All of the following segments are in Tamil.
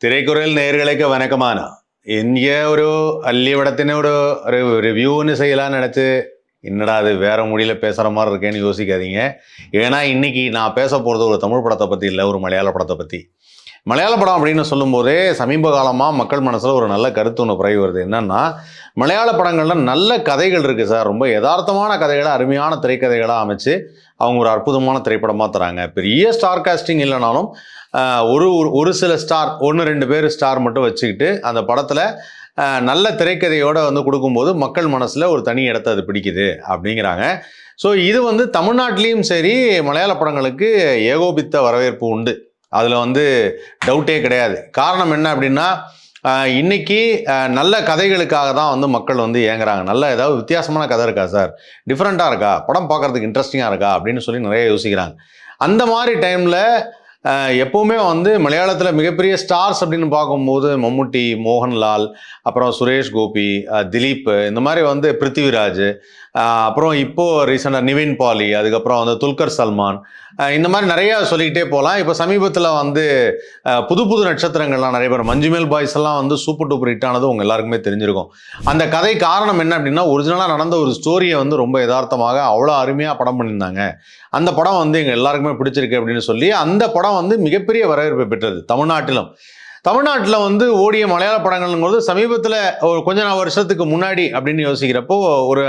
തിരക്കുറൽ നേയர்களுக்கு വണക്കമാണ്. എനിക്ക് ഒരു വലിയ പടത്തിന് ഒരു ரிவ்யூன்னு செய்யலாம்னு நினச்சி என்னடா அது வேற மொழியில் பேசுகிற மாதிரி இருக்கேன்னு யோசிக்காதீங்க. ஏன்னா இன்னைக்கு நான் பேச போகிறது ஒரு தமிழ் படத்தை பற்றி இல்லை, ஒரு மலையாள படத்தை பற்றி. மலையாள படம் அப்படின்னு சொல்லும்போதே சமீப காலமாக மக்கள் மனசில் ஒரு நல்ல கருத்து ஒன்று பரவி வருது. என்னன்னா, மலையாள படங்களில் நல்ல கதைகள் இருக்குது சார். ரொம்ப யதார்த்தமான கதைகளை அருமையான திரைக்கதைகளாக அமைச்சு அவங்க ஒரு அற்புதமான திரைப்படமாக தராங்க. பெரிய ஸ்டார் காஸ்டிங் இல்லைனாலும் ஒரு ஒரு சில ஸ்டார், 1-2 பேர் ஸ்டார் மட்டும் வச்சுக்கிட்டு அந்த படத்தில் நல்ல திரைக்கதையோடு கொடுக்கும்போது மக்கள் மனசில் ஒரு தனி இடத்தை அது பிடிக்குது அப்படிங்கிறாங்க. ஸோ இது தமிழ்நாட்டிலையும் சரி மலையாள படங்களுக்கு ஏகோபித்த வரவேற்பு உண்டு. அதில் டவுட்டே கிடையாது. காரணம் என்ன அப்படின்னா, இன்னைக்கு நல்ல கதைகளுக்காக தான் மக்கள் ஏங்குறாங்க. நல்ல ஏதாவது வித்தியாசமான கதை இருக்கா சார், டிஃப்ரெண்ட்டாக இருக்கா, படம் பார்க்குறதுக்கு இன்ட்ரெஸ்டிங்காக இருக்கா அப்படின்னு சொல்லி நிறைய யோசிக்கிறாங்க. அந்த மாதிரி டைமில் எப்போவுமே மலையாளத்தில் மிகப்பெரிய ஸ்டார்ஸ் அப்படின்னு பார்க்கும்போது மம்முட்டி, மோகன்லால், அப்புறம் சுரேஷ் கோபி, திலீப், இந்த மாதிரி பிருத்திவிராஜ், அப்புறம் இப்போது ரீசெண்டாக நிவின் பாலி, அதுக்கப்புறம் துல்கர் சல்மான், இந்த மாதிரி நிறையா சொல்லிக்கிட்டே போகலாம். இப்போ சமீபத்தில் புது புது நட்சத்திரங்கள்லாம் நிறைய பேர், மஞ்சுமேல் பாய்ஸ் எல்லாம் சூப்பர் டூப்பர் ஹிட் ஆனது உங்கள் எல்லாருக்குமே தெரிஞ்சிருக்கும். அந்த கதை காரணம் என்ன அப்படின்னா, ஒரிஜினலாக நடந்த ஒரு ஸ்டோரியை ரொம்ப யதார்த்தமாக அவ்வளோ அருமையாக படம் பண்ணியிருந்தாங்க. அந்த படம் எங்கள் எல்லாருக்குமே பிடிச்சிருக்கு அப்படின்னு சொல்லி அந்த படம் மிகப்பெரிய வரவேற்பை பெற்றது தமிழ்நாட்டிலும். தமிழ்நாட்டில் ஓடிய மலையாள படங்கள்ங்கிறது சமீபத்தில் ஒரு கொஞ்ச வருஷத்துக்கு முன்னாடி அப்படின்னு யோசிக்கிறப்போ ஒரு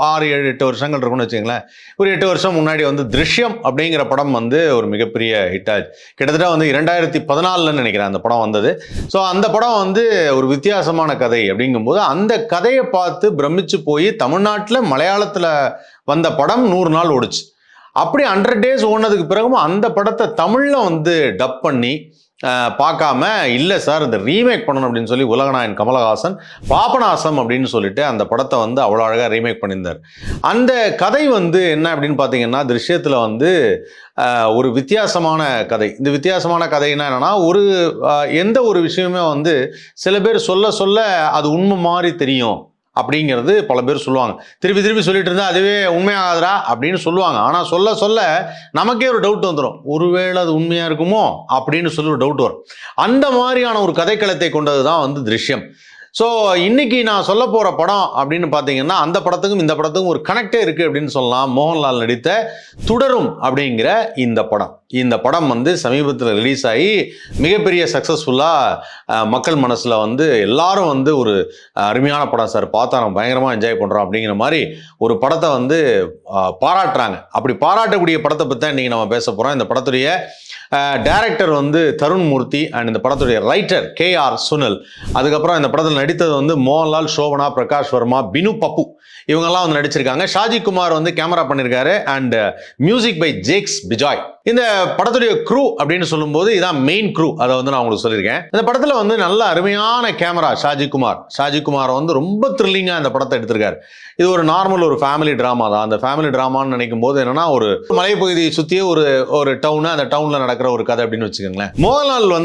6-7-8 வருஷங்கள் இருக்குன்னு வச்சுங்களேன். ஒரு 8 வருஷம் முன்னாடி திருஷ்யம் அப்படிங்கிற படம் ஒரு மிகப்பெரிய ஹிட் ஆச்சு. கிட்டத்தட்ட 2014 நினைக்கிறேன் அந்த படம் வந்தது. ஸோ அந்த படம் ஒரு வித்தியாசமான கதை அப்படிங்கும்போது அந்த கதையை பார்த்து பிரமிச்சு போய் தமிழ்நாட்டில் மலையாளத்தில் வந்த படம் 100 நாள் ஓடிச்சு. அப்படி 100 days ஓடினதுக்கு பிறகும் அந்த படத்தை தமிழில் டப் பண்ணி பார்க்காம, இல்லை சார் இந்த ரீமேக் பண்ணணும் அப்படின்னு சொல்லி உலகநாயகன் கமலஹாசன் பாபநாசம் அப்படின்னு சொல்லிட்டு அந்த படத்தை அவ்வளோ அழகாக ரீமேக் பண்ணியிருந்தார். அந்த கதை என்ன அப்படின்னு பார்த்தீங்கன்னா, திருஷ்யத்தில் ஒரு வித்தியாசமான கதை. இந்த வித்தியாசமான கதைன்னா என்னென்னா, எந்த ஒரு விஷயமே சில பேர் சொல்ல சொல்ல அது உண்மை மாதிரி தெரியும் அப்படிங்கிறது பல பேர் சொல்லுவாங்க. திருப்பி திருப்பி சொல்லிட்டு இருந்தால் அதுவே உண்மையாகாதரா அப்படின்னு சொல்லுவாங்க. ஆனால் சொல்ல சொல்ல நமக்கே ஒரு டவுட் வந்துடும், ஒருவேளை அது உண்மையாக இருக்குமோ அப்படின்னு சொல்லி ஒரு டவுட் வரும். அந்த மாதிரியான ஒரு கதைக்களத்தை கொண்டது தான் திருஷ்யம். ஸோ இன்னைக்கு நான் சொல்ல போகிற படம் அப்படின்னு பார்த்தீங்கன்னா, அந்த படத்துக்கும் இந்த படத்துக்கும் ஒரு கனெக்டே இருக்குது அப்படின்னு சொல்லலாம். மோகன்லால் நடித்த துடரும் அப்படிங்கிற இந்த படம் சமீபத்தில் ரிலீஸ் ஆகி மிகப்பெரிய சக்ஸஸ்ஃபுல்லாக மக்கள் மனசில் எல்லாரும் ஒரு அருமையான படம் சார், பார்த்தா நம்ம பயங்கரமாக என்ஜாய் பண்ணுறோம் அப்படிங்கிற மாதிரி ஒரு படத்தை பாராட்டுறாங்க. அப்படி பாராட்டக்கூடிய படத்தை பற்றி தான் இன்றைக்கி நம்ம பேச போகிறோம். இந்த படத்துடைய டைரக்டர் தருண் மூர்த்தி அண்ட் இந்த படத்துடைய ரைட்டர் KR சுனில். அதுக்கப்புறம் இந்த படத்தில் நடித்தது மோகன்லால், சோபனா, பிரகாஷ் வர்மா, பினு பப்பு, இவங்கெல்லாம் நடிச்சிருக்காங்க. ஷாஜி குமார் கேமரா பண்ணியிருக்காரு and music by Jakes Bejoy. இந்த படத்துடைய க்ரூ அப்படின்னு சொல்லும்போது இதான் மெயின் க்ரூ. அதை நான் உங்களுக்கு சொல்லியிருக்கேன். இந்த படத்தில் நல்ல அருமையான கேமரா ஷாஜி குமார் ரொம்ப த்ரில்லிங்காக இந்த படத்தை எடுத்திருக்காரு. இது ஒரு நார்மல் ஒரு ஃபேமிலி ட்ராமா தான். அந்த ஃபேமிலி ட்ராமான்னு நினைக்கும் போது என்னன்னா, ஒரு மலைப்பகுதியை சுற்றியே ஒரு டவுனு, அந்த டவுனில் நடக்கிற ஒரு கதை அப்படின்னு வச்சுக்கோங்களேன். மோகன்லால்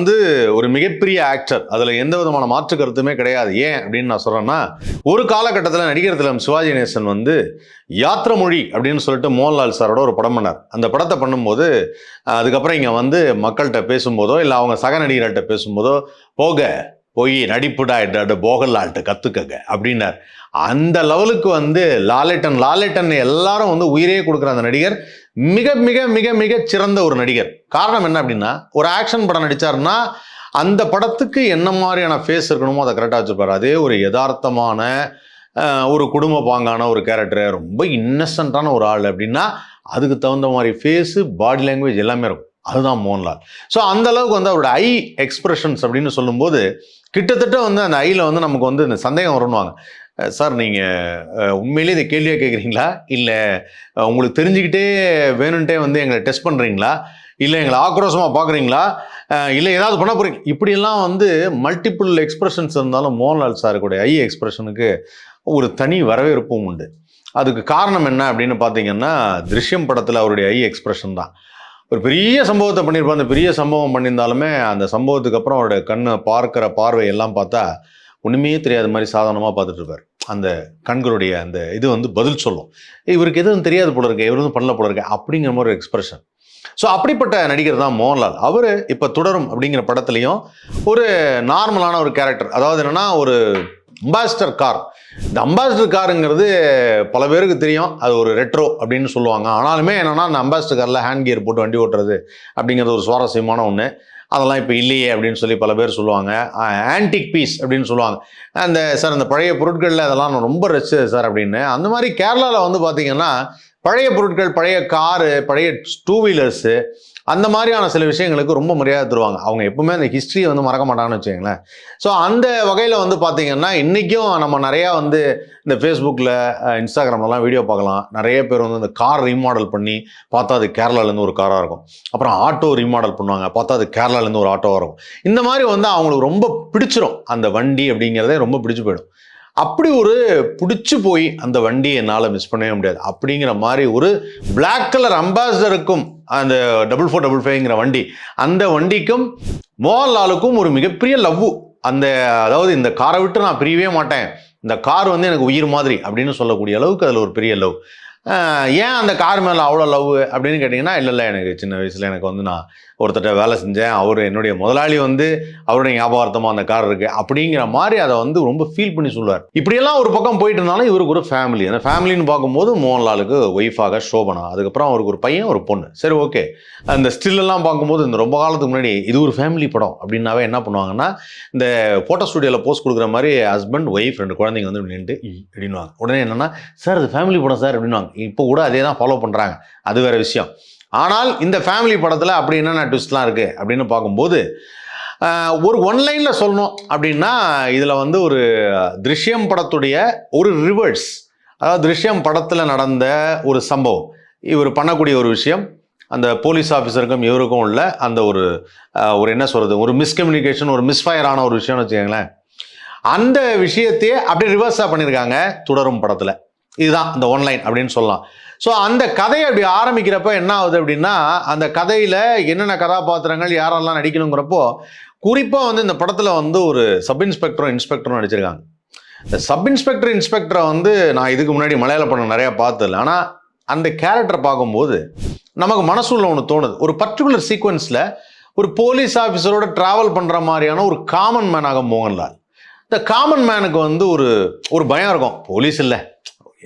ஒரு மிகப்பெரிய ஆக்டர், அதில் எந்த விதமான மாற்று கருத்துமே கிடையாது. ஏன் அப்படின்னு நான் சொல்கிறேன்னா, ஒரு காலகட்டத்தில் நடிகர் திலகம் சிவாஜி கணேசன் யாத்திரை மொழி அப்படின்னு சொல்லிட்டு மோகன்லால் சாரோட ஒரு படம் பண்ணார். அந்த படத்தை பண்ணும்போது அதுக்கப்புறம் இங்கே மக்கள்கிட்ட பேசும்போதோ இல்லை அவங்க சக நடிகர்கள்ட்ட பேசும்போதோ, போய் நடிப்புடா போகன்லால்கிட்ட கற்றுக்கங்க அப்படின்னார். அந்த லெவலுக்கு லாலேட்டன் எல்லாரும் உயிரே கொடுக்குற அந்த நடிகர் மிக மிக மிக மிக சிறந்த ஒரு நடிகர். காரணம் என்ன அப்படின்னா, ஒரு ஆக்ஷன் படம் நடித்தாருன்னா அந்த படத்துக்கு என்ன மாதிரியான ஃபேஸ் இருக்கணுமோ அதை கரெக்டாக வச்சுருப்பார். அதே ஒரு யதார்த்தமான ஒரு குடும்ப பாங்கான ஒரு கேரக்டர், ரொம்ப இன்னசென்ட்டான ஒரு ஆள் அப்படின்னா அதுக்கு தகுந்த மாதிரி ஃபேஸு, பாடி லாங்குவேஜ் எல்லாமே இருக்கும். அதுதான் மோகன்லால். ஸோ அந்த அளவுக்கு அவரோட ஐ எக்ஸ்பிரஷன்ஸ் அப்படின்னு சொல்லும்போது கிட்டத்தட்ட அந்த ஐயில் நமக்கு இந்த சந்தேகம் வருவாங்க. சார் நீங்கள் உண்மையிலே இதை கேள்வியாக கேட்குறீங்களா, இல்லை உங்களுக்கு தெரிஞ்சுக்கிட்டே வேணுன்ட்டே எங்களை டெஸ்ட் பண்ணுறீங்களா, இல்லை எங்களை ஆக்ரோஷமாக பார்க்குறீங்களா, இல்லை ஏதாவது பண்ண போகிறீங்க, இப்படியெல்லாம் மல்டிபிள் எக்ஸ்பிரஷன்ஸ் இருந்தாலும் மோகன்லால் சாருக்குடைய ஐ எக்ஸ்பிரஷனுக்கு ஒரு தனி வரவேற்பும் உண்டு. அதுக்கு காரணம் என்ன அப்படின்னு பார்த்தீங்கன்னா, திருஷ்யம் படத்தில் அவருடைய ஐ எக்ஸ்பிரஷன் தான். ஒரு பெரிய சம்பவத்தை பண்ணியிருப்பார். அந்த பெரிய சம்பவம் பண்ணியிருந்தாலுமே அந்த சம்பவத்துக்கு அப்புறம் அவருடைய கண்ணை பார்க்குற பார்வை எல்லாம் பார்த்தா ஒன்றுமே தெரியாத மாதிரி சாதாரணமாக பார்த்துட்டு இருப்பார். அந்த கண்களுடைய அந்த இது பதில் சொல்லும், இவருக்கு எதுவும் தெரியாது போல இருக்கு, இவரும் பண்ணல போல இருக்கு அப்படிங்கிற மாதிரி ஒரு எக்ஸ்பிரஷன். ஸோ அப்படிப்பட்ட நடிகர் தான் மோகன்லால். அவர் இப்போ தொடரும் அப்படிங்கிற படத்துலையும் ஒரு நார்மலான ஒரு கேரக்டர், அதாவது என்னன்னா ஒரு அம்பாசிடர் கார். இந்த அம்பாசிடர் காருங்கிறது பல பேருக்கு தெரியும், அது ஒரு ரெட்ரோ அப்படின்னு சொல்லுவாங்க. ஆனாலுமே என்னன்னா அந்த அம்பாசிடர் காரில் ஹேண்ட் கியர் போட்டு வண்டி ஓட்டுறது அப்படிங்கிறது ஒரு சுவாரஸ்யமான ஒன்று. அதெல்லாம் இப்போ இல்லையே அப்படின்னு சொல்லி பல பேர் சொல்லுவாங்க. ஆன்டிக் பீஸ் அப்படின்னு சொல்லுவாங்க. அந்த பழைய பொருட்களில் அதெல்லாம் நான் ரொம்ப ரசிச்சது சார் அப்படின்னு. அந்த மாதிரி கேரளாவில் வந்து பார்த்தீங்கன்னா பழைய பொருட்கள், பழைய காரு, பழைய டூ வீலர்ஸு, அந்த மாதிரியான சில விஷயங்களுக்கு ரொம்ப மரியாதை தருவாங்க. அவங்க எப்பவுமே அந்த ஹிஸ்ட்ரியை வந்து மறக்க மாட்டாங்கன்னு வச்சுக்கோங்களேன். ஸோ அந்த வகையில் வந்து பார்த்தீங்கன்னா இன்றைக்கும் நம்ம நிறையா வந்து இந்த ஃபேஸ்புக்கில், இன்ஸ்டாகிராம்லாம் வீடியோ பார்க்கலாம். நிறைய பேர் வந்து இந்த கார் ரீமாடல் பண்ணி பார்த்தா அது கேரளாலேருந்து ஒரு காராக இருக்கும். அப்புறம் ஆட்டோ ரீமாடல் பண்ணுவாங்க, பார்த்தா அது கேரளாலேருந்து ஒரு ஆட்டோவாக இருக்கும். இந்த மாதிரி வந்து அவங்களுக்கு ரொம்ப பிடிச்சிரும், அந்த வண்டி அப்படிங்கிறதே ரொம்ப பிடிச்சி போயிடும். அப்படி ஒரு பிடிச்சி போய் அந்த வண்டியை என்னால் மிஸ் பண்ணவே முடியாது அப்படிங்கிற மாதிரி ஒரு பிளாக் கலர் அம்பாசிடருக்கும் அந்த 4455ங்கிற வண்டி, அந்த வண்டிக்கும் மோகன்லாலுக்கும் ஒரு மிகப்பெரிய லவ். அதாவது இந்த காரை விட்டு நான் பிரியவே மாட்டேன், இந்த கார் வந்து எனக்கு உயிர் மாதிரி அப்படின்னு சொல்லக்கூடிய அளவுக்கு அதில் ஒரு பெரிய லவ். ஏன் அந்த கார் மேலே அவ்வளோ லவ் அப்படின்னு கேட்டிங்கன்னா, இல்லை எனக்கு சின்ன வயசில் எனக்கு வந்து நான் ஒருத்தட்ட வேலை செஞ்சேன், அவர் என்னுடைய முதலாளி வந்து அவருடைய ஞாபகார்த்தமாக அந்த கார் இருக்குது அப்படிங்கிற மாதிரி அதை வந்து ரொம்ப ஃபீல் பண்ணி சொல்லுவார். இப்படியெல்லாம் ஒரு பக்கம் போயிட்டு இருந்தாலும் இவருக்கு ஒரு ஃபேமிலி. அந்த ஃபேமிலின்னு பார்க்கும்போது மோகன்லாலுக்கு ஒய்ஃபாக சோபனா, அதுக்கப்புறம் அவருக்கு ஒரு பையன் ஒரு பொண்ணு. சரி, ஓகே. அந்த ஸ்டில்லெல்லாம் பார்க்கும்போது இந்த ரொம்ப காலத்துக்கு முன்னாடி இது ஒரு ஃபேமிலி படம் அப்படின்னாவே என்ன பண்ணுவாங்கன்னா, இந்த ஃபோட்டோ ஸ்டுடியோவில் போஸ்ட் கொடுக்குற மாதிரி ஹஸ்பண்ட் ஒய்ஃப் 2 குழந்தைங்க வந்து நின்று அப்படின்வாங்க. உடனே என்னென்னா, சார் அது ஃபேமிலி படம் சார் அப்படின்வாங்க. இப்போ கூட அதே தான் ஃபாலோ பண்ணுறாங்க, அது வேறு விஷயம். ஆனால் இந்த ஃபேமிலி படத்தில் அப்படி என்னென்ன ட்விஸ்ட்லாம் இருக்குது அப்படின்னு பார்க்கும்போது, ஒரு ஒன்லைனில் சொல்லணும் அப்படின்னா இதில் வந்து ஒரு திருஷ்யம் படத்துடைய ஒரு ரிவர்ஸ், அதாவது திருஷ்யம் படத்தில் நடந்த ஒரு சம்பவம், இவர் பண்ணக்கூடிய ஒரு விஷயம், அந்த போலீஸ் ஆஃபீஸருக்கும் இவருக்கும் உள்ள அந்த ஒரு என்ன சொல்கிறது, ஒரு மிஸ்கம்யூனிகேஷன், ஒரு மிஸ்ஃபயர் ஆன ஒரு விஷயம்னு வச்சுக்கோங்களேன். அந்த விஷயத்தையே அப்படியே ரிவர்ஸாக பண்ணியிருக்காங்க தொடரும் படத்தில். இதுதான் இந்த ஒன்லைன் அப்படின்னு சொல்லலாம். ஸோ அந்த கதையை அப்படி ஆரம்பிக்கிறப்ப என்ன ஆகுது அப்படின்னா, அந்த கதையில் என்னென்ன கதாபாத்திரங்கள் யாரெல்லாம் நடிக்கணுங்கிறப்போ, குறிப்பாக வந்து இந்த படத்தில் வந்து ஒரு சப் இன்ஸ்பெக்டரும் இன்ஸ்பெக்டரும் நடிச்சிருக்காங்க. இந்த சப் இன்ஸ்பெக்டர் இன்ஸ்பெக்டரை வந்து நான் இதுக்கு முன்னாடி மலையாள படம் நிறையா பார்த்ததில்லை. ஆனால் அந்த கேரக்டரை பார்க்கும்போது நமக்கு மனசுள்ள ஒன்று தோணுது. ஒரு பர்டிகுலர் சீக்வன்ஸில் ஒரு போலீஸ் ஆஃபீஸரோட ட்ராவல் பண்ணுற மாதிரியான ஒரு காமன் மேனாக மோகன்லால். இந்த காமன் மேனுக்கு வந்து ஒரு பயம் இருக்கும். போலீஸ் இல்லை,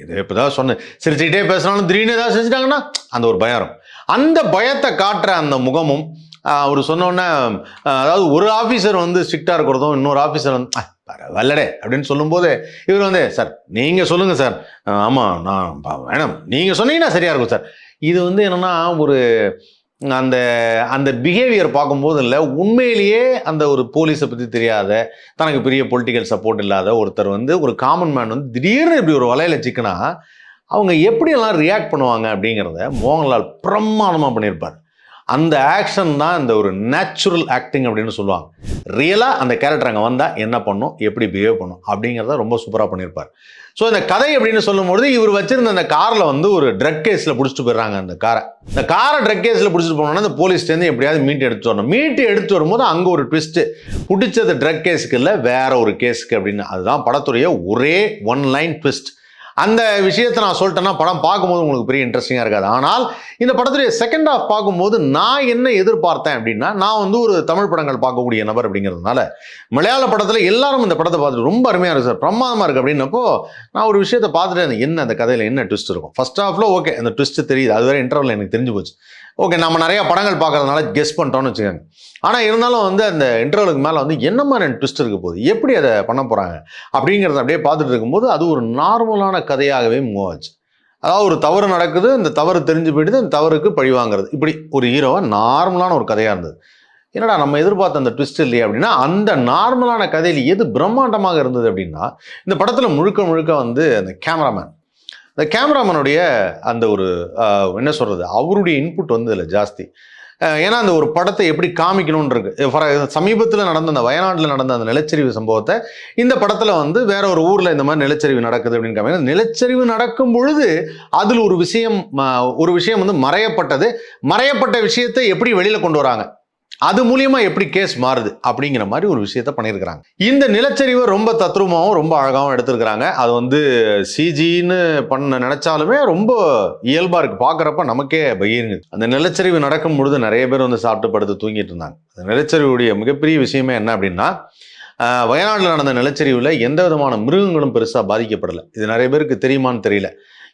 இது இப்போ தான் சொன்னேன், சிரிச்சுக்கிட்டே பேசினாலும் திடீர்னு ஏதாவது செஞ்சுட்டாங்கன்னா அந்த ஒரு பயம் இருக்கும். அந்த பயத்தை காட்டுற அந்த முகமும் அவர் சொன்னோன்னே, அதாவது ஒரு ஆஃபீஸர் வந்து ஸ்ட்ரிக்டாக இருக்கிறதும் இன்னொரு ஆஃபீஸர் வந்து பரவாயில்லடே அப்படின்னு சொல்லும்போது இவர் வந்து, சார் நீங்கள் சொல்லுங்கள் சார், ஆமாம் நான் வேணாம் நீங்கள் சொன்னீங்கன்னா சரியாக இருக்கும் சார். இது வந்து என்னென்னா ஒரு அந்த பிஹேவியர் பார்க்கும்போது இல்லை, உண்மையிலேயே அந்த ஒரு போலீஸை பற்றி தெரியாத, தனக்கு பெரிய பொலிட்டிக்கல் சப்போர்ட் இல்லாத ஒருத்தர் வந்து, ஒரு காமன் மேன் வந்து திடீர்னு இப்படி ஒரு வலையில் சிக்கினா அவங்க எப்படியெல்லாம் ரியாக்ட் பண்ணுவாங்க அப்படிங்கிறத மோகன்லால் பிரமாதமாக பண்ணியிருப்பார். அந்த ஆக்ஷன் தான் இந்த ஒரு நேச்சுரல் ஆக்டிங் அப்படின்னு சொல்லுவாங்க. ரியலாக அந்த கேரக்டர் அங்கே வந்தால் என்ன பண்ணும், எப்படி பிஹேவ் பண்ணும் அப்படிங்கிறத ரொம்ப சூப்பராக பண்ணியிருப்பார். ஸோ இந்த கதை அப்படின்னு சொல்லும்போது, இவர் வச்சிருந்த அந்த காரில் வந்து ஒரு ட்ரக் கேஸில் பிடிச்சிட்டு போயிடுறாங்க. இந்த காரை ட்ரக் கேஸில் பிடிச்சிட்டு போனோன்னா இந்த போலீஸ்லேருந்து எப்படியாவது மீட்டு எடுத்து வரணும். மீட்டு எடுத்து வரும்போது அங்கே ஒரு ட்விஸ்ட்டு, பிடிச்சது ட்ரக் கேஸுக்கு இல்லை வேற ஒரு கேஸுக்கு அப்படின்னு. அதுதான் படத்துடைய ஒரே ஒன்லைன் ட்விஸ்ட். அந்த விஷயத்தை நான் சொல்லிட்டேன்னா படம் பார்க்கும்போது உங்களுக்கு பெரிய இன்ட்ரெஸ்டிங்காக இருக்காது. ஆனால் இந்த படத்துடைய செகண்ட் ஹாஃப் பார்க்கும்போது நான் என்ன எதிர்பார்த்தேன் அப்படின்னா, நான் வந்து ஒரு தமிழ் படங்கள் பார்க்கக்கூடிய நபர் அப்படிங்கிறதுனால மலையாள படத்தில் எல்லாரும் இந்த படத்தை பார்த்துட்டு ரொம்ப அருமையாக இருக்குது சார், பிரமாதமாக இருக்குது அப்படின்னப்போ நான் ஒரு விஷயத்தை பார்த்துட்டு என்ன அந்த கதையில் என்ன ட்விஸ்ட் இருக்கும். ஃபர்ஸ்ட் ஹாஃபில் ஓகே அந்த ட்விஸ்ட் தெரியுது, அது வேறு இன்டர்வல் எனக்கு தெரிஞ்சு போச்சு. ஓகே, நம்ம நிறையா படங்கள் பார்க்கறதுனால கெஸ் பண்ணிட்டோம்னு வச்சுக்கோங்க. ஆனால் இருந்தாலும் வந்து அந்த இன்டர்வலுக்கு மேலே வந்து என்ன மாதிரி ட்விஸ்ட் இருக்க போகுது, எப்படி அதை பண்ண போகிறாங்க அப்படிங்கிறத அப்படியே பார்த்துட்டு இருக்கும்போது அது ஒரு நார்மலான கதையாகவே மூவ் ஆச்சு. அதாவது ஒரு தவறு நடக்குது, அந்த தவறு தெரிஞ்சு போயிடுது, அந்த தவறுக்கு பழி வாங்குறது, இப்படி ஒரு ஹீரோவை நார்மலான ஒரு கதையாக இருந்தது. என்னடா நம்ம எதிர்பார்த்த அந்த ட்விஸ்ட் இல்லையே அப்படின்னா, அந்த நார்மலான கதையில் எது பிரம்மாண்டமாக இருந்தது அப்படின்னா, இந்த படத்தில் முழுக்க முழுக்க வந்து அந்த கேமராமேனுடைய அந்த ஒரு என்ன சொல்கிறது, அவருடைய இன்புட் வந்து இதில் ஜாஸ்தி. ஏன்னா அந்த ஒரு படத்தை எப்படி காமிக்கணும்னு இருக்கு. சமீபத்தில் நடந்த அந்த வயநாட்டில் நடந்த அந்த நிலச்சரிவு சம்பவத்தை இந்த படத்தில் வந்து வேற ஒரு ஊரில் இந்த மாதிரி நிலச்சரிவு நடக்குது அப்படின்னு காமிக்க, நிலச்சரிவு நடக்கும் பொழுது அதில் ஒரு விஷயம் வந்து மறையப்பட்ட விஷயத்தை எப்படி வெளியில் கொண்டு வராங்க அது மூலியமா எப்படி கேஸ் மாறுது அப்படிங்கிற மாதிரி ஒரு விஷயத்த பண்ணியிருக்கிறாங்க. இந்த நிலச்சரிவை ரொம்ப தத்ரூபமாகவும் ரொம்ப அழகாகவும் எடுத்திருக்கிறாங்க. அது வந்து சிஜின்னு பண்ண நினைச்சாலுமே ரொம்ப இயல்பா இருக்கு. பார்க்குறப்ப நமக்கே பகிருங்க. அந்த நிலச்சரிவு நடக்கும் பொழுது நிறைய பேர் வந்து சாப்பிட்டு படுத்து தூங்கிட்டு இருந்தாங்க. அந்த நிலச்சரிவுடைய மிகப்பெரிய விஷயமே என்ன அப்படின்னா, வயநாட்டில் நடந்த நிலச்சரிவில் எந்த விதமான மிருகங்களும் பெருசாக பாதிக்கப்படலை. இது நிறைய பேருக்கு தெரியுமான்னு தெரியல.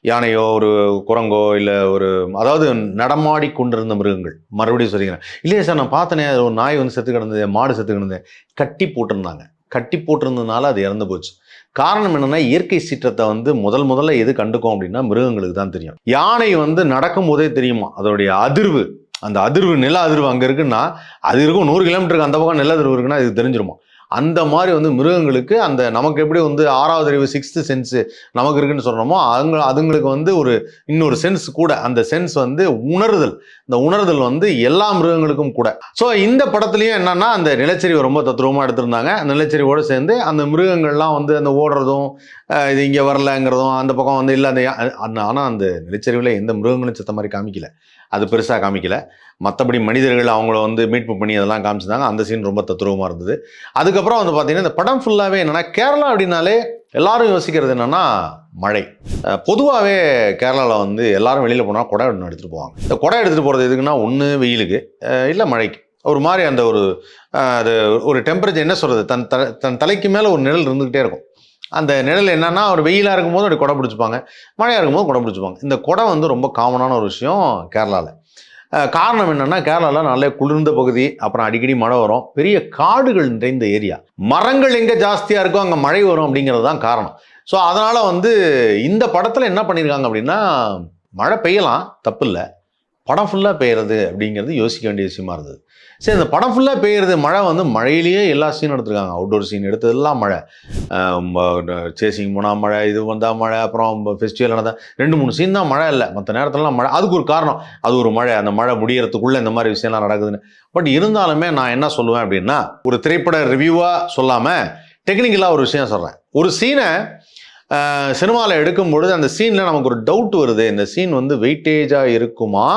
யானையோ ஒரு குரங்கோ இல்லை ஒரு அதாவது நடமாடி கொண்டிருந்த மிருகங்கள். மறுபடியும் சொல்லிக்கிறேன், இல்லையா சார் நான் பார்த்தனே ஒரு நாய் வந்து செத்து கிடந்தது, மாடு செத்து கிடந்தது, கட்டி போட்டிருந்தாங்க. கட்டி போட்டிருந்ததுனால அது இறந்து போச்சு. காரணம் என்னன்னா, இயற்கை சீற்றத்தை வந்து முதல்ல எது கண்டுக்கும் அப்படின்னா மிருகங்களுக்கு தான் தெரியும். யானை வந்து நடக்கும் போதே தெரியுமா அதோடைய அதிர்வு, அந்த அதிர்வு நில அதிர்வு அங்கே இருக்குன்னா அது இருக்கும் 100 கிலோமீட்டருக்கு அந்த பக்கம் நில அதிர்வு இருக்குன்னா இது தெரிஞ்சிருமா. அந்த மாதிரி வந்து மிருகங்களுக்கு அந்த நமக்கு எப்படி வந்து 6வது அறிவு 6th சென்ஸ் நமக்கு இருக்குன்னு சொல்கிறோமோ அதுங்களுக்கு வந்து ஒரு இன்னொரு சென்ஸ் கூட. அந்த சென்ஸ் வந்து உணர்தல். இந்த உணர்தல் வந்து எல்லா மிருகங்களுக்கும் கூட. ஸோ இந்த படத்துலையும் என்னன்னா அந்த நிலச்சரிவை ரொம்ப தத்ரூபமாக எடுத்திருந்தாங்க. அந்த நிலச்சரிவோடு சேர்ந்து அந்த மிருகங்கள்லாம் வந்து அந்த ஓடுறதும் இது இங்கே வரலங்கிறதும் அந்த பக்கம் வந்து இல்லை அந்த ஆனால் அந்த நிலச்சரிவில் எந்த மிருகங்களும் செத்த மாதிரி காமிக்கல. அது பெருசாக காமிக்கல. மற்றபடி மனிதர்கள் அவங்கள வந்து மீட்பு பண்ணி அதெல்லாம் காமிச்சிருந்தாங்க. அந்த சீன் ரொம்ப தத்ரூபமாக இருந்தது. அதுக்கப்புறம் வந்து பார்த்தீங்கன்னா இந்த படம் ஃபுல்லாகவே என்னென்னா, கேரளா அப்படின்னாலே எல்லாரும் யோசிக்கிறது என்னென்னா மழை. பொதுவாகவே கேரளாவில் வந்து எல்லாரும் வெளியில் போனால் குடை எடுத்துகிட்டு போவாங்க. இந்த குடை எடுத்துகிட்டு போகிறது எதுக்குன்னா, ஒன்று வெயிலுக்கு இல்லை மழைக்கு. ஒரு மாதிரி அந்த அது ஒரு டெம்பரேச்சர் என்ன சொல்கிறது, தன் தலைக்கு மேலே ஒரு நிழல் இருந்துக்கிட்டே இருக்கும். அந்த நிழல் என்னன்னா, ஒரு வெயிலாக இருக்கும்போது அப்படி குடை பிடிச்சிப்பாங்க, மழையாக இருக்கும்போது குடை பிடிச்சிப்பாங்க. இந்த குடை வந்து ரொம்ப காமனான ஒரு விஷயம் கேரளாவில். காரணம் என்னென்னா, கேரளாவில் நல்ல குளிர்ந்த பகுதி, அப்புறம் அடிக்கடி மழை வரும், பெரிய காடுகள் நிறைந்த ஏரியா. மரங்கள் எங்கே ஜாஸ்தியாக இருக்கோ அங்கே மழை வரும் அப்படிங்கிறது தான் காரணம். ஸோ அதனால் வந்து இந்த படத்தில் என்ன பண்ணியிருக்காங்க அப்படின்னா, மழை பெய்யலாம் தப்பு இல்லை, படம் ஃபுல்லாக பெய்யறது அப்படிங்கிறது யோசிக்க வேண்டிய விஷயமா இருந்தது. சரி, இந்த படம் ஃபுல்லாக பெய்யறது மழை வந்து மழையிலேயே எல்லா சீனும் எடுத்துருக்காங்க. அவுட்டோர் சீன் எடுத்ததெல்லாம் மழை, சேசிங் போனால் மழை, இது வந்தால் மழை, அப்புறம் ஃபெஸ்டிவல் நடந்தால் 2-3 சீன் தான் மழை இல்லை, மற்ற நேரத்துலலாம் மழை. அதுக்கு ஒரு காரணம், அது ஒரு மழை, அந்த மழை முடியறதுக்குள்ளே இந்த மாதிரி விஷயம்லாம் நடக்குதுன்னு. பட் இருந்தாலுமே நான் என்ன சொல்லுவேன் அப்படின்னா, ஒரு திரைப்பட ரிவ்யூவாக சொல்லாமல் டெக்னிக்கலாக ஒரு விஷயம் சொல்கிறேன். ஒரு சீனை சினிமாவில் எடுக்கும் பொழுது அந்த சீனில் நமக்கு ஒரு டவுட் வருது, இந்த சீன் வந்து வெயிட்டேஜாக இருக்குமா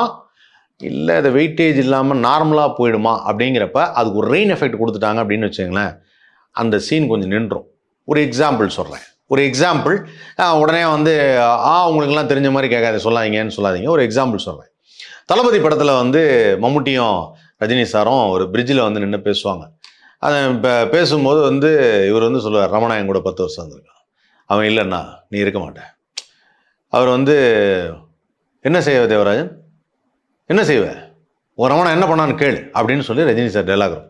இல்லை அது வெயிட்டேஜ் இல்லாமல் நார்மலாக போயிடுமா அப்படிங்கிறப்ப அதுக்கு ஒரு ரெயின் எஃபெக்ட் கொடுத்துட்டாங்க அப்படின்னு வச்சுங்களேன், அந்த சீன் கொஞ்சம் நின்றும். ஒரு எக்ஸாம்பிள் சொல்கிறேன். ஒரு எக்ஸாம்பிள் உடனே வந்து உங்களுக்குலாம் தெரிஞ்ச மாதிரி கேட்காது சொல்லாதீங்கன்னு சொல்லாதீங்க. ஒரு எக்ஸாம்பிள் சொல்கிறேன். தளபதி படத்தில் வந்து மம்முட்டியும் ரஜினி சாரும் ஒரு பிரிட்ஜில் வந்து நின்று பேசுவாங்க. அதை இப்போ பேசும்போது வந்து இவர் வந்து சொல்லுவார், ரமணா என் கூட 10 வருஷம் வந்திருக்கான், அவன் இல்லைன்னா நீ இருக்க மாட்டேன். அவர் வந்து என்ன செய்வ தேவராஜன், என்ன செய்வேன், ஒரு ரமணா என்ன பண்ணான்னு கேளு அப்படின்னு சொல்லி ரஜினி சார் டைலாக் வரும்.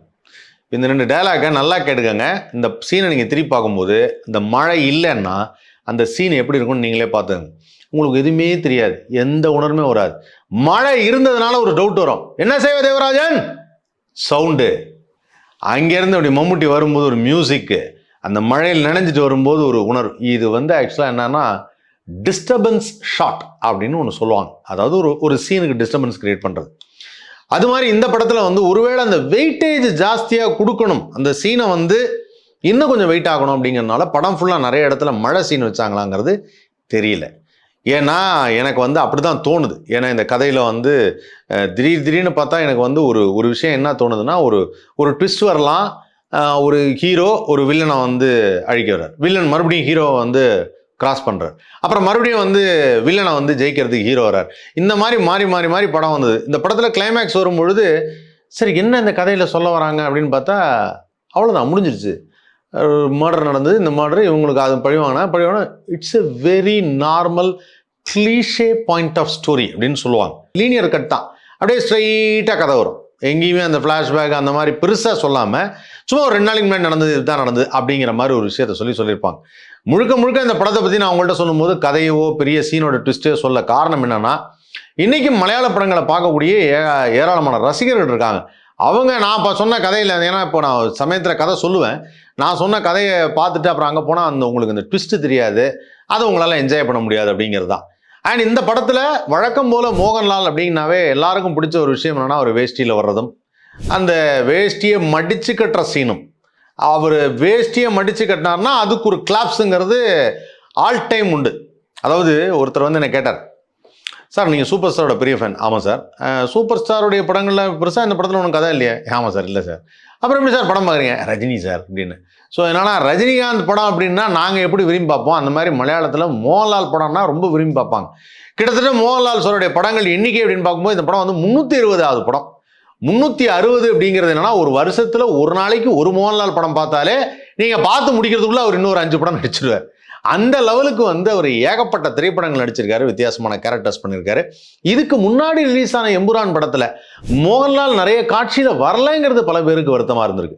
இந்த 2 டைலாக்கை நல்லா கேட்டுக்கங்க. இந்த சீனை நீங்கள் திருப்பி பார்க்கும்போது இந்த மழை இல்லைன்னா அந்த சீன் எப்படி இருக்கும்னு நீங்களே பார்த்துங்க. உங்களுக்கு எதுவுமே தெரியாது, எந்த உணர்வுமே வராது. மழை இருந்ததுனால ஒரு டவுட் வரும், என்ன செய்வ தேவராஜன் சவுண்டு. அங்கேருந்து அப்படி மம்முட்டி வரும்போது ஒரு மியூசிக்கு, அந்த மழையில் நினைஞ்சிட்டு வரும்போது ஒரு உணர்வு. இது வந்து ஆக்சுவலாக என்னன்னா டிஸ்டர்பன்ஸ் ஷாட் அப்படின்னு ஒன்று சொல்லுவாங்க. அதாவது ஒரு சீனுக்கு டிஸ்டர்பன்ஸ் கிரியேட் பண்ணுறது. அது மாதிரி இந்த படத்தில் வந்து ஒருவேளை அந்த வெயிட்டேஜ் ஜாஸ்தியாக கொடுக்கணும், அந்த சீனை வந்து இன்னும் கொஞ்சம் வெயிட் ஆகணும் அப்படிங்கிறதுனால படம் ஃபுல்லாக நிறைய இடத்துல மழை சீன் வச்சாங்களாங்கிறது தெரியல. ஏன்னா எனக்கு வந்து அப்படி தான் தோணுது. ஏன்னா இந்த கதையில் வந்து திடீர்னு பார்த்தா எனக்கு வந்து ஒரு விஷயம் என்ன தோணுதுன்னா, ஒரு ட்விஸ்ட் வரலாம். ஒரு ஹீரோ ஒரு வில்லனை வந்து அழிக்க வர்றார், வில்லன் மறுபடியும் ஹீரோவை வந்து கிராஸ் பண்ணுறார், அப்புறம் மறுபடியும் வந்து வில்லனை வந்து ஜெயிக்கிறதுக்கு ஹீரோ வர்றார். இந்த மாதிரி மாறி மாறி மாறி படம் வந்தது. இந்த படத்தில் கிளைமேக்ஸ் வரும்பொழுது சரி என்ன இந்த கதையில் சொல்ல வராங்க அப்படின்னு பார்த்தா அவ்வளோதான், முடிஞ்சிருச்சு. மர்டர் நடந்தது, இந்த மர்டர் இவங்களுக்கு அது பழிவாங்க. It's a very normal cliche point of story அப்படின்னு சொல்லுவாங்க. லீனியர் கட் தான், அப்படியே ஸ்ட்ரைட்டாக கதை வரும். எங்கேயுமே அந்த ஃப்ளாஷ்பேக் அந்த மாதிரி பெருசாக சொல்லாமல் சும்மா ஒரு 2 நாளைக்கு முன்னாடி நடந்தது இதுதான் நடந்தது அப்படிங்கிற மாதிரி ஒரு விஷயத்த சொல்லியிருப்பாங்க. முழுக்க இந்த படத்தை பற்றி நான் அவங்கள்ட்ட சொல்லும்போது கதையோ பெரிய சீனோட ட்விஸ்ட்டோ சொல்ல காரணம் என்னென்னா, இன்றைக்கும் மலையாள படங்களை பார்க்கக்கூடிய ஏராளமான ரசிகர்கள் இருக்காங்க. அவங்க நான் இப்போ சொன்ன கதையில், ஏன்னா இப்போ நான் சமயத்தில் கதை சொல்லுவேன், நான் சொன்ன கதையை பார்த்துட்டு அப்புறம் அங்கே போனால் உங்களுக்கு அந்த ட்விஸ்ட்டு தெரியாது, அதை உங்களால் என்ஜாய் பண்ண முடியாது அப்படிங்கிறது தான். அண்ட் இந்த படத்தில் வழக்கம் போல் மோகன்லால் அப்படின்னாவே எல்லாருக்கும் பிடிச்ச ஒரு விஷயம் என்னென்னா, ஒரு வேஷ்டியில் வர்றதும் அந்த வேஷ்டியை மடித்து கட்டுற சீனும். அவர் வேஷ்டியை மடித்து கட்டினார்னா அதுக்கு ஒரு கிளாப்ஸுங்கிறது ஆல் டைம் உண்டு. அதாவது ஒருத்தர் வந்து என்னை கேட்டார், சார் நீங்கள் சூப்பர் ஸ்டாரோட பெரிய ஃபேன். ஆமாம் சார். சூப்பர் ஸ்டாருடைய படங்களில் பெருசாக இந்த படத்தில் ஒன்றும் கதை இல்லையா? ஆமாம் சார். இல்லை சார். அப்புறம் எப்படி சார் படம் பார்க்குறீங்க? ரஜினி சார் அப்படின்னு. ஸோ என்னன்னா ரஜினிகாந்த் படம் அப்படின்னா நாங்கள் எப்படி விரும்பி பார்ப்போம், அந்த மாதிரி மலையாளத்தில் மோகன்லால் படம்னா ரொம்ப விரும்பி பார்ப்பாங்க. கிட்டத்தட்ட மோகன்லால் சாருடைய படங்கள் எண்ணிக்கை அப்படின்னு பார்க்கும்போது இந்த படம் வந்து 320வது படம். 360 அப்படிங்கிறது என்னன்னா ஒரு வருஷத்தில் ஒரு நாளைக்கு ஒரு மோகன்லால் படம் பார்த்தாலே நீங்கள் பார்த்து முடிக்கிறதுக்குள்ள அவர் இன்னொரு 5 படம் நடிச்சிருவார். அந்த லெவலுக்கு வந்து அவர் ஏகப்பட்ட திரைப்படங்கள் நடிச்சிருக்காரு, வித்தியாசமான கேரக்டர்ஸ் பண்ணியிருக்காரு. இதுக்கு முன்னாடி ரிலீஸ் ஆன எம்புரான் படத்தில் மோகன்லால் நிறைய காட்சியில் வரலைங்கிறது பல பேருக்கு வருத்தமாக இருந்திருக்கு.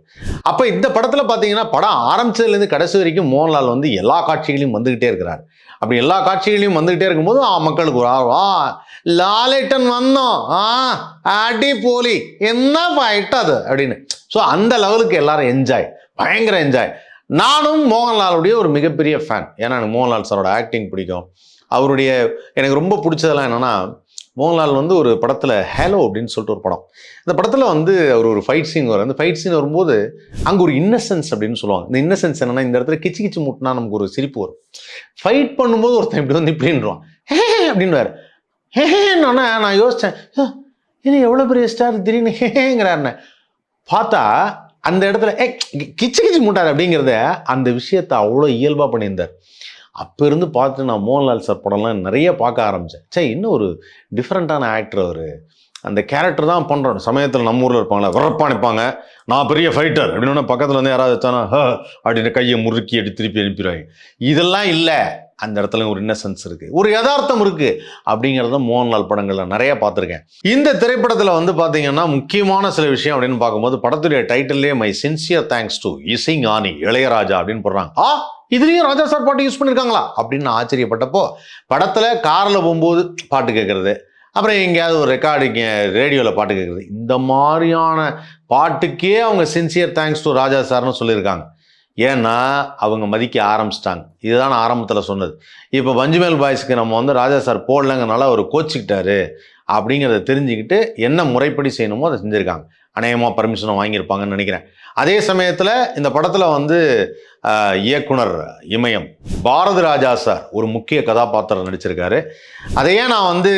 அப்போ இந்த படத்தில் பார்த்தீங்கன்னா படம் ஆரம்பிச்சதுலேருந்து கடைசி வரைக்கும் மோகன்லால் வந்து எல்லா காட்சிகளையும் வந்துக்கிட்டே இருக்கிறார். அப்படி எல்லா காட்சிகளையும் வந்துக்கிட்டே இருக்கும்போது மக்களுக்கு ஒரு லாலேட்டன் வந்தோம், அடி போலி என்ன ஃபைட் அது அப்படின்னு. ஸோ அந்த லெவலுக்கு எல்லாரும் என்ஜாய், பயங்கர என்ஜாய். நானும் மோகன்லாலுடைய ஒரு மிகப்பெரிய ஃபேன். ஏன்னா எனக்கு மோகன்லால் சாரோட ஆக்டிங் பிடிக்கும். அவருடைய எனக்கு ரொம்ப பிடிச்சதெல்லாம் என்னென்னா, மோகன்லால் வந்து ஒரு படத்தில் ஹேலோ அப்படின்னு சொல்லிட்டு ஒரு படம், இந்த படத்தில் வந்து அவர் ஒரு ஃபைட் சீன் வரும். அந்த ஃபைட் சீன் வரும்போது அங்கே ஒரு இன்னசென்ஸ் அப்படின்னு சொல்லுவாங்க. இந்த இன்னசென்ஸ் என்னென்னா, இந்த இடத்துல கிச்சு கிச்சு முட்டினா நமக்கு ஒரு சிரிப்பு வரும். ஃபைட் பண்ணும்போது ஒருத்தன் இப்படி வந்து இப்படின்றான், ஹே அப்படின்வார். ஹேன்னொன்னே நான் யோசித்தேன், இது எவ்வளோ பெரிய ஸ்டார் திடீர்னு ஹேங்கிறாருன்னு பார்த்தா அந்த இடத்துல கிச்சு கிச்சு முட்டார் அப்படிங்கிறத அந்த விஷயத்தை அவ்வளோ இயல்பாக பண்ணியிருந்தார். அப்போ இருந்து பார்த்து நான் மோகன்லால் சார் படம்லாம் நிறைய பார்க்க ஆரம்பித்தேன். சரி, இன்னும் ஒரு டிஃப்ரெண்ட்டான ஆக்டர் அவர், அந்த கேரக்டர் தான் பண்ணுறோம். சமயத்தில் நம்ம ஊரில் இருப்பாங்களா வரப்பா நிற்பாங்க, நான் பெரிய ஃபைட்டர் அப்படின்னு பக்கத்தில் வந்து யாராவது வச்சானா அப்படின்னு கையை முறுக்கி எடுத்து திருப்பி அனுப்பிடுவாங்க. இதெல்லாம் இல்லை, அந்த இடத்துல ஒரு இன்னசென்ஸ் இருக்குது, ஒரு யதார்த்தம் இருக்குது அப்படிங்கிறத மோகன்லால் படங்களில் நிறைய பார்த்துருக்கேன். இந்த திரைப்படத்தில் வந்து பார்த்தீங்கன்னா முக்கியமான சில விஷயம் அப்படின்னு பார்க்கும்போது படத்துடைய டைட்டிலே மை சின்சியர் தேங்க்ஸ் டு இசைஞானி இளையராஜா அப்படின்னு போடுறாங்க. இதுலேயும் ராஜா சார் பாட்டு யூஸ் பண்ணியிருக்காங்களா அப்படின்னு ஆச்சரியப்பட்டப்போ, படத்தில் காரில் போகும்போது பாட்டு கேட்குறது, அப்புறம் எங்கேயாவது ஒரு ரெக்கார்டிங் ரேடியோவில் பாட்டு கேட்குறது, இந்த மாதிரியான பாட்டுக்கே அவங்க சின்சியர் தேங்க்ஸ் டு ராஜா சார்னு சொல்லியிருக்காங்க. ஏன்னா அவங்க மதிக்க ஆரம்பிச்சிட்டாங்க. இதுதான் நான் ஆரம்பத்தில் சொன்னது. இப்போ பஞ்சுமேல் பாய்ஸ்க்கு நம்ம வந்து ராஜா சார் போடலங்கனால அவர் கோச்சிக்கிட்டாரு அப்படிங்கிறத தெரிஞ்சுக்கிட்டு என்ன முறைப்படி செய்யணுமோ அதை செஞ்சுருக்காங்க. அநேகமாக பர்மிஷனை வாங்கியிருப்பாங்கன்னு நினைக்கிறேன். அதே சமயத்தில் இந்த படத்தில் வந்து இயக்குனர் இமயம் பாரதி ராஜா சார் ஒரு முக்கிய கதாபாத்திரம் நடிச்சிருக்காரு. அதையே நான் வந்து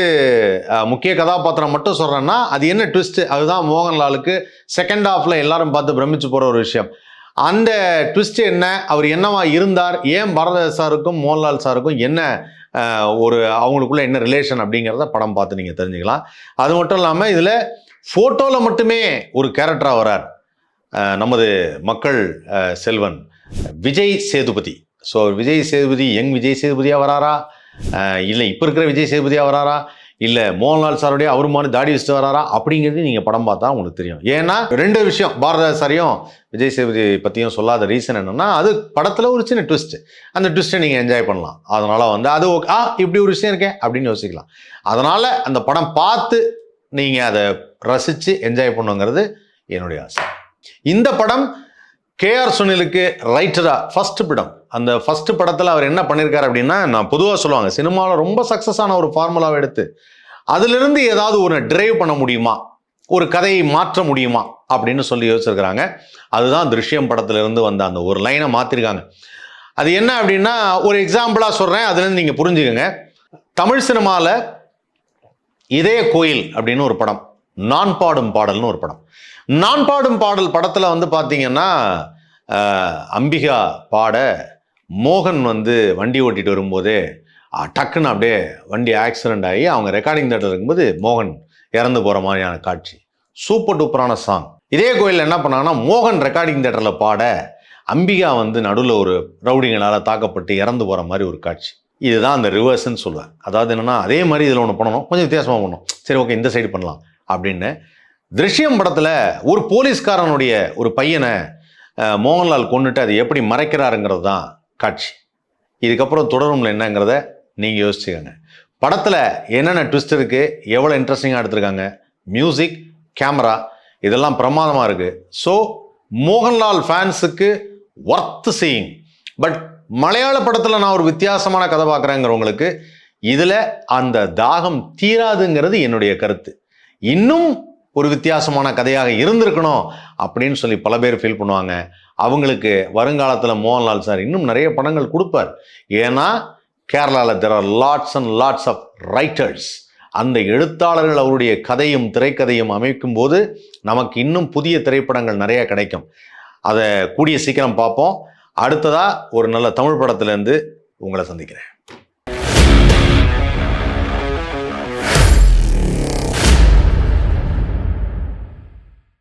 முக்கிய கதாபாத்திரம் மட்டும் சொல்கிறேன்னா அது என்ன ட்விஸ்ட்டு, அதுதான் மோகன்லாலுக்கு செகண்ட் ஹாஃபில் எல்லாரும் பார்த்து பிரமிச்சு போகிற ஒரு விஷயம். அந்த ட்விஸ்ட் என்ன, அவர் என்னவா இருந்தார், ஏன் பாரதி சாருக்கும் மோகன்லால் சாருக்கும் என்ன ஒரு அவங்களுக்குள்ள என்ன ரிலேஷன் அப்படிங்கிறத படம் பார்த்து நீங்கள் தெரிஞ்சுக்கலாம். அது மட்டும் இல்லாமல் இதில் ஃபோட்டோவில் மட்டுமே ஒரு கேரக்டராக வரார் நமது மக்கள் செல்வன் விஜய் சேதுபதி. ஸோ விஜய் சேதுபதி யங் விஜய் சேதுபதியாக வராரா, இல்லை இப்போ இருக்கிற விஜய் சேதுபதியாக வராரா, இல்லை மோகன்லால் சாருடைய அவர் மாதிரி தாடி வச்சுட்டு வராரா அப்படிங்கிறது நீங்கள் படம் பார்த்தா உங்களுக்கு தெரியும். ஏன்னா 2 விஷயம், பாரதி சாரையும் விஜய் சேதுபதி பற்றியும் சொல்லாத ரீசன் என்னென்னா அது படத்தில் ஒரு சின்ன ட்விஸ்ட்டு, அந்த ட்விஸ்ட்டை நீங்கள் என்ஜாய் பண்ணலாம். அதனால் வந்து அது இப்படி ஒரு விஷயம் இருக்கேன் அப்படின்னு யோசிக்கலாம். அதனால் அந்த படம் பார்த்து நீங்கள் அதை ரசித்து என்ஜாய் பண்ணுங்கிறது என்னுடைய ஆசை. இந்த படம் கேஆர் சுனிலுக்கு ரைட்டராக ஃபஸ்ட்டு படம். அந்த ஃபஸ்ட்டு படத்தில் அவர் என்ன பண்ணியிருக்காரு அப்படின்னா, நான் பொதுவாக சொல்லுவாங்க சினிமாவில் ரொம்ப சக்ஸஸ் ஆன ஒரு ஃபார்முலாவை எடுத்து அதிலிருந்து ஏதாவது ஒரு டிரைவ் பண்ண முடியுமா, ஒரு கதையை மாற்ற முடியுமா அப்படின்னு சொல்லி யோசிச்சிருக்கிறாங்க. அதுதான் திருஷ்யம் படத்திலிருந்து வந்த அந்த ஒரு லைனை மாற்றிருக்காங்க. அது என்ன அப்படின்னா, ஒரு எக்ஸாம்பிளாக சொல்கிறேன், அதுலேருந்து நீங்கள் புரிஞ்சுக்கோங்க. தமிழ் சினிமாவில் இதய கோயில் அப்படின்னு ஒரு படம், நான் பாடும் பாடல்னு ஒரு படம். நான் பாடும் பாடல் படத்தில் வந்து பார்த்தீங்கன்னா அம்பிகா பாட மோகன் வந்து வண்டி ஓட்டிகிட்டு வரும்போதே டக்குன்னு அப்படியே வண்டி ஆக்சிடெண்ட் ஆகி அவங்க ரெக்கார்டிங் தேட்டர் இருக்கும்போது மோகன் இறந்து போகிற மாதிரியான காட்சி. சூப்பர் டூப்பரான சாங். இதே கோயிலில் என்ன பண்ணாங்கன்னா, மோகன் ரெக்கார்டிங் தேட்டரில் பாட அம்பிகா வந்து நடுவில் ஒரு ரவுடிங்களால் தாக்கப்பட்டு இறந்து போகிற மாதிரி ஒரு காட்சி. இதுதான் அந்த ரிவர்ஸ்ன்னு சொல்லுவேன். அதாவது என்னென்னா, அதே மாதிரி இதில் ஒன்று பண்ணணும், கொஞ்சம் வித்தியாசமாக பண்ணணும், சரி ஓகே இந்த சைடு பண்ணலாம் அப்படின்னு. திருஷ்யம் படத்தில் ஒரு போலீஸ்காரனுடைய ஒரு பையனை மோகன்லால் கொண்டுட்டு அது எப்படி மறைக்கிறாருங்கிறது தான் காட்சி. இதுக்கப்புறம் தொடரும்ல என்னங்கிறத நீங்கள் யோசிச்சுக்கோங்க. படத்தில் என்னென்ன ட்விஸ்ட் இருக்குது, எவ்வளோ இன்ட்ரெஸ்டிங்காக எடுத்திருக்காங்க, மியூசிக், கேமரா இதெல்லாம் பிரமாதமாக இருக்குது. ஸோ மோகன்லால் ஃபேன்ஸுக்கு ஒர்த் சீயிங். பட் மலையாள படத்தில் நான் ஒரு வித்தியாசமான கதை பார்க்குறேங்கிறவங்களுக்கு இதில் அந்த தாகம் தீராதுங்கிறது என்னுடைய கருத்து. இன்னும் ஒரு வித்தியாசமான கதையாக இருந்திருக்கணும் அப்படின்னு சொல்லி பல பேர் ஃபீல் பண்ணுவாங்க. அவங்களுக்கு வருங்காலத்தில் மோகன்லால் சார் இன்னும் நிறைய படங்கள் கொடுப்பார். ஏன்னா கேரளாவில் there are lots and lots of writers. அந்த எழுத்தாளர்கள் அவருடைய கதையும் திரைக்கதையும் அமைக்கும் போது நமக்கு இன்னும் புதிய திரைப்படங்கள் நிறைய கிடைக்கும். அதை கூடிய சீக்கிரம் பார்ப்போம். அடுத்ததாக ஒரு நல்ல தமிழ் படத்துலேருந்து உங்களை சந்திக்கிறேன்.